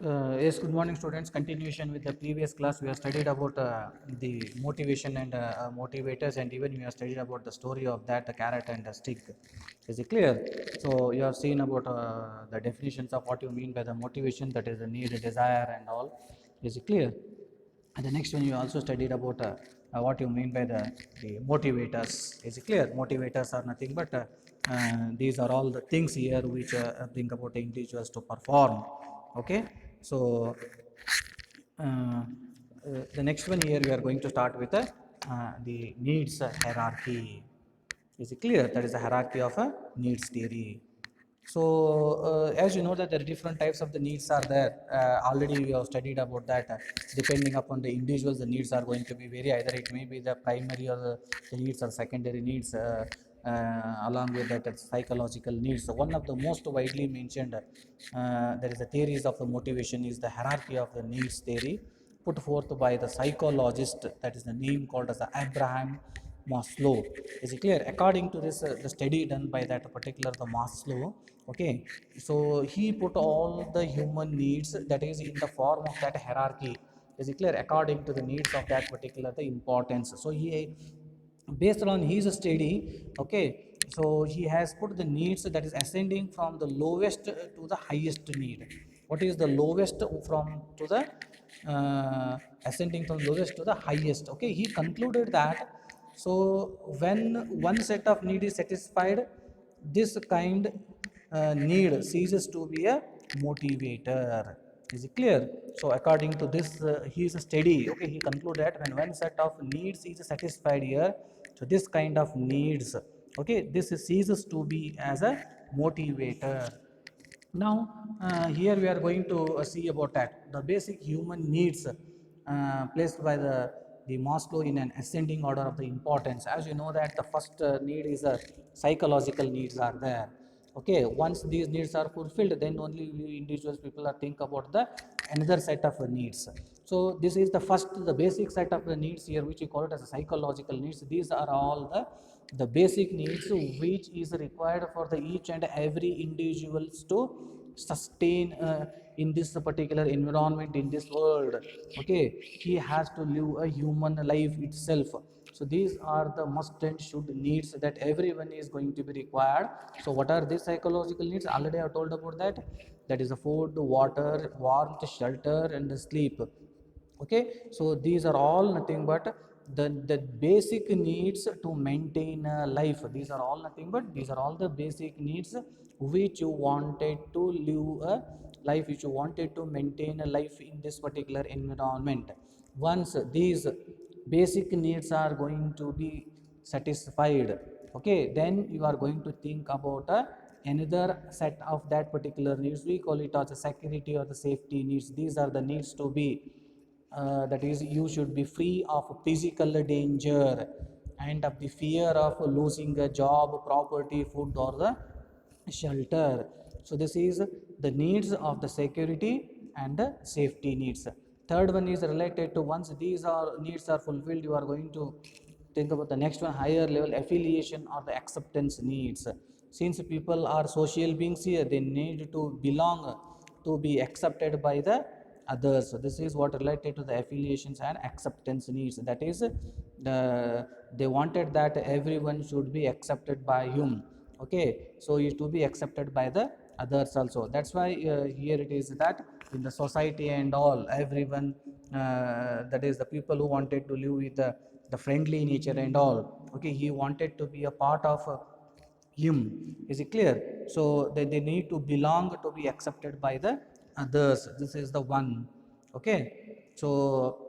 Yes, good morning, students. Continuation with the previous class, we have studied about the motivation and motivators, and even we have studied about the story of that the carrot and the stick. Is it clear? So you have seen about the definitions of what you mean by the motivation, that is the need, the desire, and all. Is it clear? And the next one you also studied about what you mean by the motivators. Is it clear? Motivators are nothing but these are all the things here which bring about the individuals to perform. Okay, so the next one here we are going to start with the needs hierarchy. Is it clear? That is the hierarchy of a needs theory. So, as you know that there are different types of the needs are there. Already we have studied about that. Depending upon the individuals, the needs are going to be vary. Either it may be the primary or the needs or secondary needs. Along with that, psychological needs. So one of the most widely mentioned, there is a theories of the motivation is the hierarchy of the needs theory, put forth by the psychologist. That is the name called as the Abraham Maslow. Is it clear? According to this, the study done by that particular the Maslow, okay, so he put all the human needs that is in the form of that hierarchy. Is it clear? According to the needs of that particular the importance. So he, based on his study, okay, so he has put the needs that is ascending from the lowest to the highest need. What is the lowest from to the ascending from lowest to the highest? Okay, he concluded that, so when one set of need is satisfied, this kind need ceases to be a motivator. Is it clear? So according to this, he is steady. Okay, he concluded that when one set of needs is satisfied here, so this kind of needs, okay, this ceases to be as a motivator. Now here we are going to see about that the basic human needs placed by the Maslow in an ascending order of the importance. As you know that the first need is psychological needs are there. Okay, once these needs are fulfilled, then only we individuals people are think about the another set of needs. So this is the first, the basic set of the needs here, which we call it as a psychological needs. These are all the basic needs which is required for the each and every individuals to sustain in this particular environment in this world. Okay, he has to live a human life itself. So these are the must and should needs that everyone is going to be required. So what are these psychological needs? Already I have told about that. That is the food, water, warmth, shelter, and the sleep. Okay, so these are all nothing but the basic needs to maintain life. These are all nothing but these are all the basic needs which you wanted to live a life, which you wanted to maintain a life in this particular environment. Once these basic needs are going to be satisfied, okay, then you are going to think about another set of that particular needs. We call it as a security or the safety needs. These are the needs to be that is, you should be free of physical danger and of the fear of losing a job, property, food, or the shelter. So this is the needs of the security and the safety needs. Third one is related to, once these are needs are fulfilled, you are going to think about the next one, higher level affiliation or the acceptance needs. Since people are social beings here, they need to belong, to be accepted by the others. So this is what related to the affiliations and acceptance needs. That is, they wanted that everyone should be accepted by him. Okay, so is to be accepted by the others also. That's why here it is that in the society and all, everyone, that is the people who wanted to live with the friendly nature and all. Okay, he wanted to be a part of him. Is it clear? So they need to belong to be accepted by the others. This is the one. Okay, so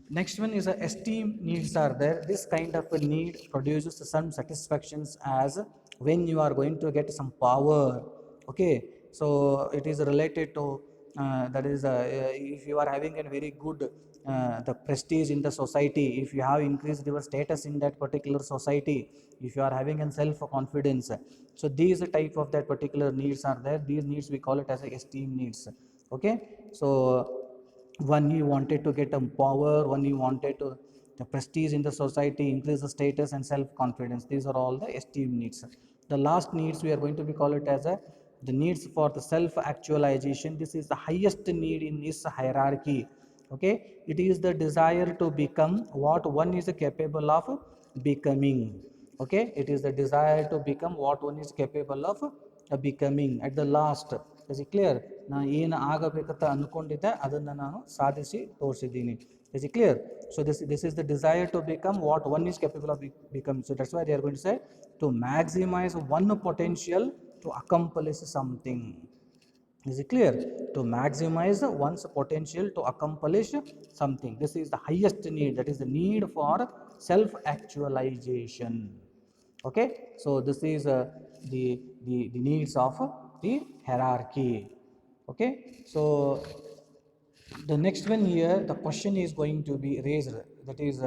next one is esteem needs are there. This kind of a need produces some satisfactions as when you are going to get some power. Okay, so it is related to that is if you are having a very good the prestige in the society, if you have increased your status in that particular society, if you are having a self confidence, so these type of that particular needs are there. These needs we call it as a esteem needs. Okay, so one he wanted to get a power, one he wanted to the prestige in the society, increase the status and self confidence. These are all the esteem needs. The last needs we are going to be call it as a the needs for the self actualization. This is the highest need in this hierarchy. Okay, it is the desire to become what one is capable of becoming. Okay, it is the desire to become what one is capable of becoming at the last. Is it clear? ನಾನು ಏನು ಆಗಬೇಕಂತ ಅಂದ್ಕೊಂಡಿದ್ದೆ ಅದನ್ನು ನಾನು ಸಾಧಿಸಿ ತೋರಿಸಿದ್ದೀನಿ. Is it clear? So this is the desire to become what one is capable of becoming. So that's why they are going to say to maximize one potential to accomplish something. Is it clear? To maximize one's potential to accomplish something. This is the highest need, that is the need for self actualization. Okay, so this is the needs of the hierarchy. Okay, so the next one here, the question is going to be raised, that is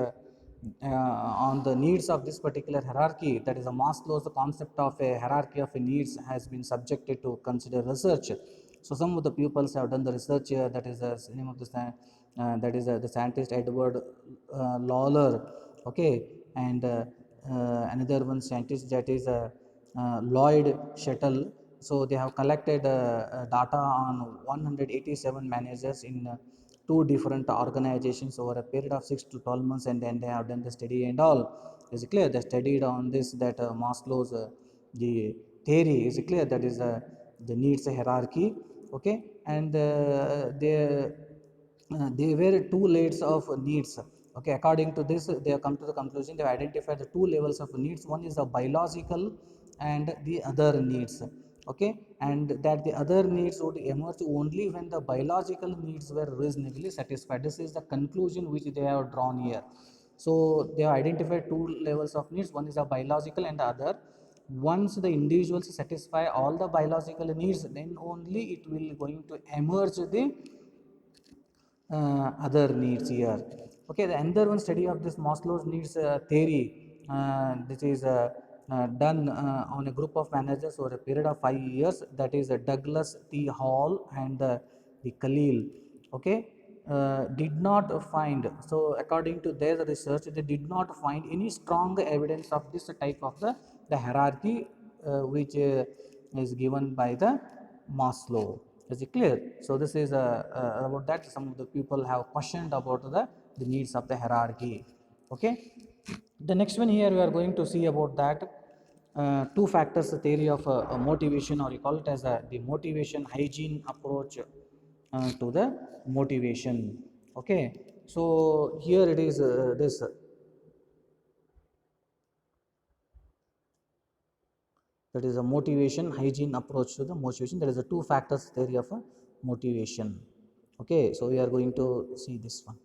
on the needs of this particular hierarchy, that is a Maslow's concept of a hierarchy of needs has been subjected to consider research. So some of the pupils have done the research here, that is the name of the that is the scientist Edward Lawler. Okay, and another one scientist, that is Lloyd Shettle. So they have collected data on 187 managers in two different organizations over a period of 6 to 12 months, and then they have done the study and all. Is it clear? They studied on this, that Maslow's the theory, is it clear, that is the needs hierarchy. Okay, and there were two layers of needs. Okay, according to this, they have come to the conclusion, they have identified the two levels of needs. One is the biological and the other needs. Okay, and that the other needs would emerge only when the biological needs were reasonably satisfied. This is the conclusion which they have drawn here. So they have identified two levels of needs. One is the biological and the other. Once the individuals satisfy all the biological needs, then only it will going to emerge the other needs here. Okay, the another one study of this Maslow's needs theory, this is done on a group of managers over a period of 5 years, that is Douglas T. Hall and the Khalil. Okay, did not find, so according to their research, they did not find any strong evidence of this type of the hierarchy which is given by the Maslow. Is it clear? So this is about that. Some of the people have questioned about the needs of the hierarchy. Okay. The next one here we are going to see about that two factors theory of motivation, or you call it as the motivation hygiene approach to the motivation. Okay. So here it is this. That is a motivation hygiene approach to the motivation. There is a two factors theory of a motivation. Okay, so we are going to see this one.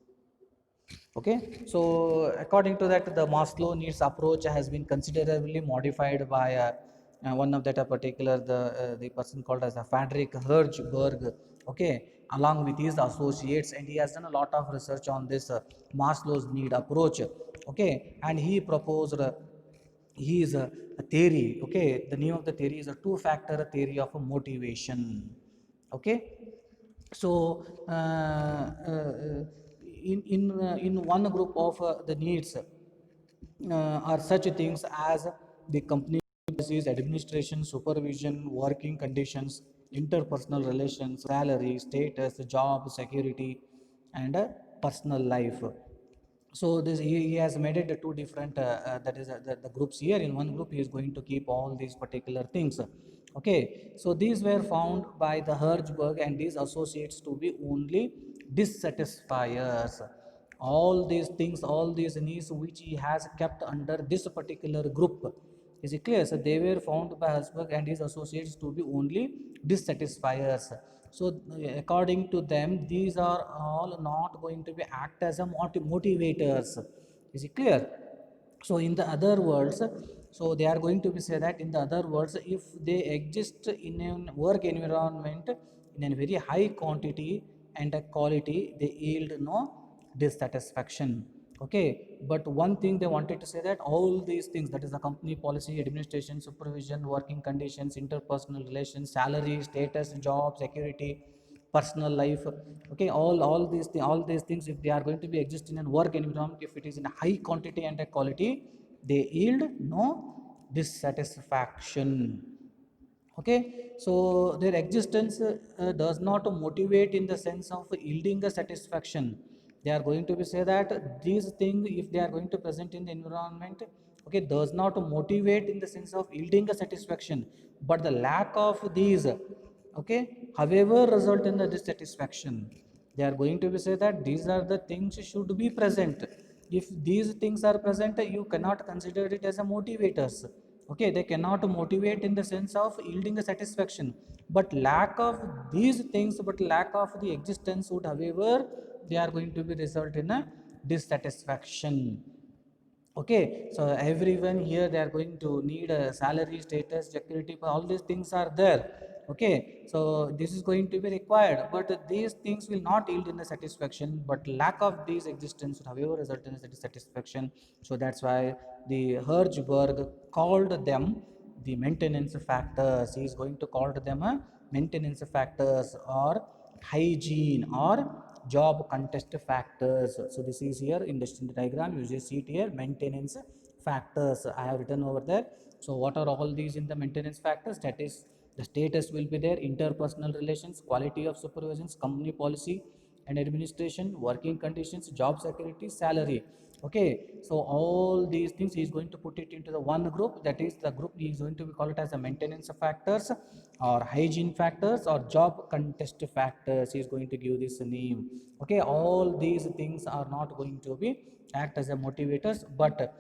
Okay, so according to that, the Maslow needs approach has been considerably modified by one of that particular the person called as Frederick Hertzberg. Okay, along with his associates, and he has done a lot of research on this Maslow's need approach. Okay, and he proposed he is a theory. Okay, the name of the theory is a two factor theory of motivation. Okay, so in one group of the needs are such things as the company policies, administration, supervision, working conditions, interpersonal relations, salary, status, job security, and personal life. So this he has made it two different that is the groups here. In one group he is going to keep all these particular things. Okay, so these were found by the Hertzberg and his associates to be only dissatisfiers. All these things, all these needs which he has kept under this particular group, is it clear? So they were found by Herzberg and his associates to be only dissatisfiers. So according to them, these are all not going to be act as a motivators. Is it clear? So in the other words, so they are going to be say that in the other words, if they exist in a work environment in a very high quantity and a quality, they yield no dissatisfaction. Okay, but one thing they wanted to say that all these things, that is the company policy, administration, supervision, working conditions, interpersonal relations, salary, status, job security, personal life, okay, all these things, if they are going to be exist in a work environment, if it is in a high quantity and a quality, they yield no dissatisfaction. Okay, so their existence does not motivate in the sense of yielding a satisfaction. They are going to be say that these things, if they are going to present in the environment, okay, does not motivate in the sense of yielding a satisfaction, but the lack of these, okay, however result in the dissatisfaction. They are going to be say that these are the things should be present. If these things are present, you cannot consider it as a motivators. Okay, they cannot motivate in the sense of yielding a satisfaction, but lack of these things, but lack of the existence would, however, they are going to be result in a dissatisfaction. Okay, so everyone here, they are going to need a salary, status, security, all these things are there. Okay, so this is going to be required, but these things will not yield in the satisfaction, but lack of these existence would, however, result in a dissatisfaction. So that's why the Hertzberg called them the maintenance factors. He is going to call them a maintenance factors, or hygiene, or job contest factors. So this is here in the diagram, you just see it here, maintenance factors I have written over there. So what are all these in the maintenance factors? That is, the status will be there, interpersonal relations, quality of supervisions, company policy and administration, working conditions, job security, salary. Okay, so all these things he is going to put it into the one group. That is the group he is going to be call it as a maintenance factors, or hygiene factors, or job contest factors. He is going to give this name. Okay, all these things are not going to be act as a motivators, but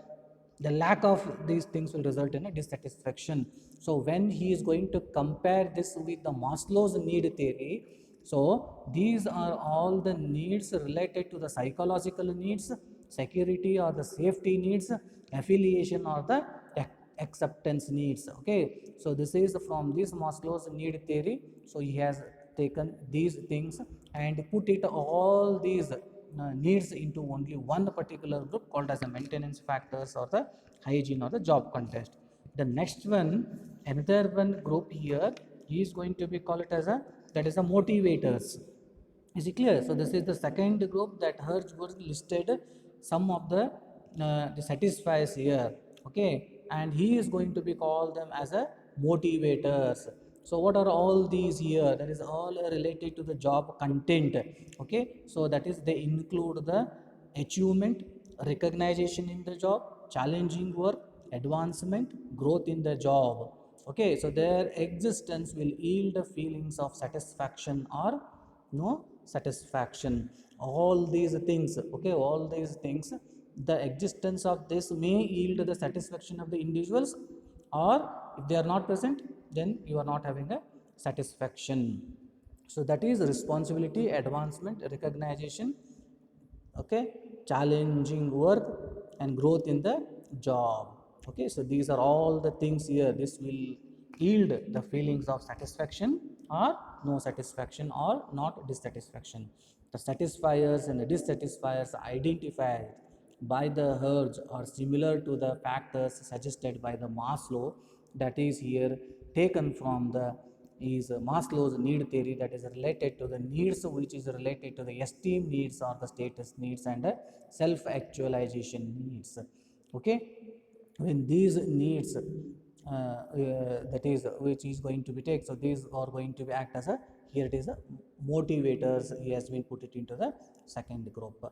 the lack of these things will result in a dissatisfaction. So when he is going to compare this with the Maslow's need theory, so these are all the needs related to the psychological needs, security or the safety needs, affiliation or the acceptance needs. Okay, so this is from this Maslow's need theory. So he has taken these things and put it all these needs into only one particular group called as the maintenance factors, or the hygiene, or the job context. The next one, another one group here, he is going to be called it as a, that is the motivators. Is it clear? So this is the second group that Hertzberg listed some of the satisfiers here. Okay, and he is going to be called them as a motivators. So what are all these here? That is all related to the job content. Okay, so that is, they include the achievement, recognition in the job, challenging work, advancement, growth in the job. Okay, so their existence will yield feelings of satisfaction or no satisfaction. All these things, okay, all these things, the existence of this may yield the satisfaction of the individuals, or if they are not present, then you are not having a satisfaction. So that is responsibility, advancement, recognition, okay, challenging work, and growth in the job. Okay, so these are all the things here. This will yield the feelings of satisfaction or no satisfaction, or not dissatisfaction. The satisfiers and the dissatisfiers identified by the Hertz are similar to the factors suggested by the Maslow. That is here taken from the is Maslow's need theory, that is related to the needs, which is related to the esteem needs, or the status needs, and self-actualization needs. Okay, when these needs that is which is going to be taken, so these are going to be act as a, here it is a motivators. He has been put it into the second group.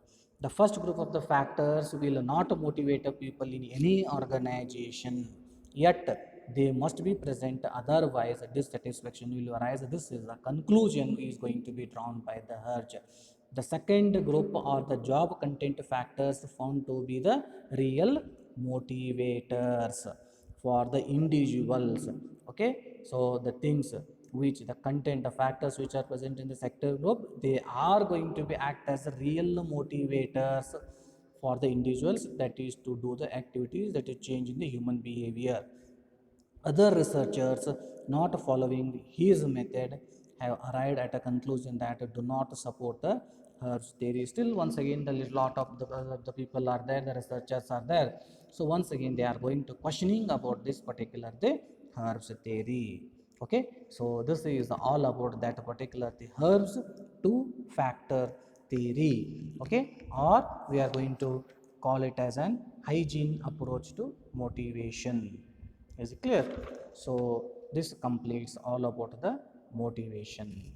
The first group of the factors will not motivate people in any organization, yet they must be present, otherwise dissatisfaction will arise. This is the conclusion is going to be drawn by the Hertz. The second group are the job content factors found to be the real motivators for the individuals. Okay, so the things which the content, the factors which are present in the sector group, they are going to be act as real motivators for the individuals, that is to do the activities that is change in the human behavior. Other researchers, not following his method, have arrived at a conclusion that do not support the Hertz theory. Still, once again, the lot of the people are there, the researchers are there. So once again, they are going to questioning about this particular the Hertz theory. Okay, so this is all about that particular the Hertz two-factor theory. Okay, or we are going to call it as an hygiene approach to motivation. Is it clear? So this completes all about the motivation.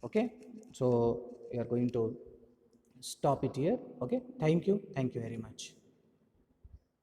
Okay, so we are going to stop it here. Okay, thank you very much.